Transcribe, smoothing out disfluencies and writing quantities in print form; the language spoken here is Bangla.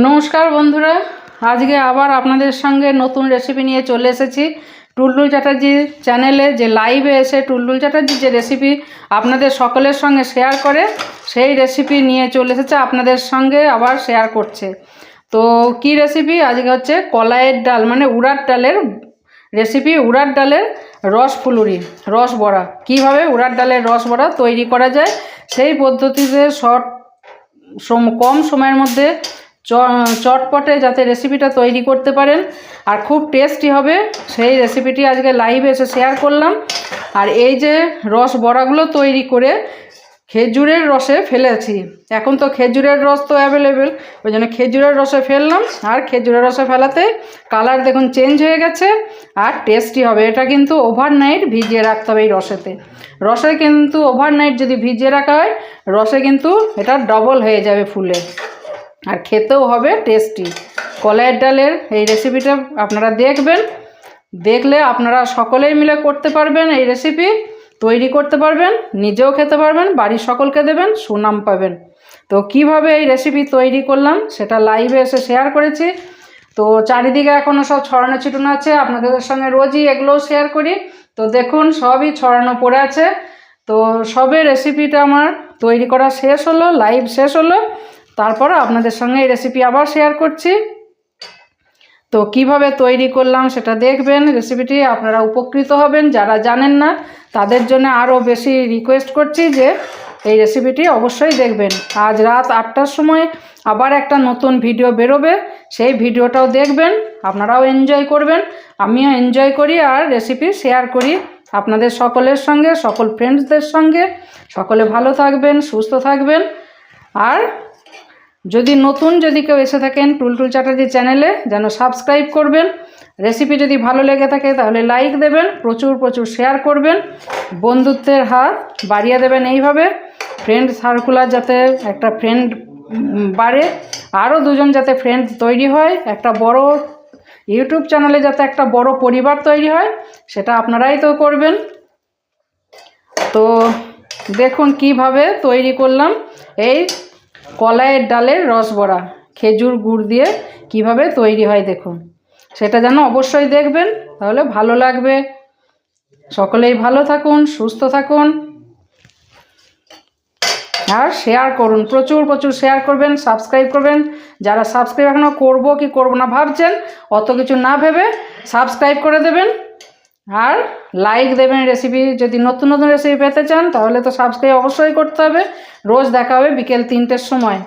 নমস্কার বন্ধুরা, আজকে আবার আপনাদের সঙ্গে নতুন রেসিপি নিয়ে চলে এসেছি। টুলটুল চ্যাটার্জির চ্যানেলে যে লাইভে এসে টুলটুল চ্যাটার্জি যে রেসিপি আপনাদের সকলের সঙ্গে শেয়ার করে, সেই রেসিপি নিয়ে চলে এসেছে আপনাদের সঙ্গে আবার শেয়ার করছে। তো কি রেসিপি? আজকে হচ্ছে কলাইয়ের ডাল, মানে উড়ার ডালের রেসিপি। উড়ার ডালের রস ফুলুরি, রস বড়া। কীভাবে উড়ার ডালের রস বড়া তৈরি করা যায় সেই পদ্ধতিতে কম সময়ের মধ্যে চটপটে যাতে রেসিপিটা তৈরি করতে পারেন আর খুব টেস্টি হবে, সেই রেসিপিটি আজকে লাইভে এসে শেয়ার করলাম। আর এই যে রস বড়াগুলো তৈরি করে খেজুরের রসে ফেলেছি। এখন তো খেজুরের রস তো অ্যাভেলেবেল, ওই জন্য খেজুরের রসে ফেললাম। আর খেজুরের রসে ফেলাতে কালার দেখুন চেঞ্জ হয়ে গেছে আর টেস্টি হবে। এটা কিন্তু ওভারনাইট ভিজিয়ে রাখতে হবে। এই রসে কিন্তু ওভারনাইট যদি ভিজিয়ে রাখা হয়, রসে কিন্তু এটা ডবল হয়ে যাবে ফুলে, আর খেতেও হবে টেস্টি। কলাইয়ের ডালের এই রেসিপিটা আপনারা দেখবেন, দেখলে আপনারা সকলেই মিলে করতে পারবেন। এই রেসিপি তৈরি করতে পারবেন, নিজেও খেতে পারবেন, বাড়ির সকলকে দেবেন, সুনাম পাবেন। তো কিভাবে এই রেসিপি তৈরি করলাম সেটা লাইভে এসে শেয়ার করেছি। তো চারিদিকে এখনও সব ছড়ানো ছিটানো আছে, আপনাদের সঙ্গে রোজই এগুলোও শেয়ার করি। তো দেখুন সবই ছড়ানো পড়ে আছে। তো সবে রেসিপিটা আমার তৈরি করা শেষ হলো, লাইভ শেষ হলো, তারপর আপনাদের সঙ্গে এই রেসিপি আবার শেয়ার করছি। তো কিভাবে তৈরি করলাম সেটা দেখবেন। রেসিপিটি আপনারা উপকৃত হবেন। যারা জানেন না তাদের জন্য আরও বেশি রিকোয়েস্ট করছি যে এই রেসিপিটি অবশ্যই দেখবেন। আজ রাত 8টার সময় আবার একটা নতুন ভিডিও বেরোবে, সেই ভিডিওটাও দেখবেন, আপনারাও এনজয় করবেন, আমিও এনজয় করি আর রেসিপি শেয়ার করি আপনাদের সকলের সঙ্গে, সকল ফ্রেন্ডসদের সঙ্গে। সকলে ভালো থাকবেন, সুস্থ থাকবেন। আর যদি কেউ এসে থাকেন টুলটুল চ্যাটার্জি চ্যানেলে, যেন সাবস্ক্রাইব করবেন। রেসিপি যদি ভালো লেগে থাকে তাহলে লাইক দেবেন, প্রচুর শেয়ার করবেন, বন্ধুত্বের হাত বাড়িয়ে দেবেন। এইভাবে ফ্রেন্ড সার্কুলার যাতে একটা ফ্রেন্ড বাড়ে, আরও দুজন যাতে ফ্রেন্ড তৈরি হয়, একটা বড় ইউটিউব চ্যানেলে যাতে একটা বড় পরিবার তৈরি হয়, সেটা আপনারাই তো করবেন। তো দেখুন কিভাবে তৈরি করলাম এই কলাইয়ের ডালের রস বড়া, খেজুর গুড় দিয়ে কিভাবে তৈরি হয় দেখুন। সেটা যেন অবশ্যই দেখবেন, তাহলে ভালো লাগবে। সকলেই ভালো থাকুন, সুস্থ থাকুন আর শেয়ার করুন, প্রচুর শেয়ার করবেন, সাবস্ক্রাইব করবেন। যারা সাবস্ক্রাইব এখনও করবো কি করবো না ভাবছেন, অত কিছু না ভেবে সাবস্ক্রাইব করে দেবেন আর লাইক দেবেন। রেসিপি যদি নতুন রেসিপি পেতে চান তাহলে তো সাবস্ক্রাইব অবশ্যই করতে হবে। রোজ দেখা হবে বিকেল 3টের সময়।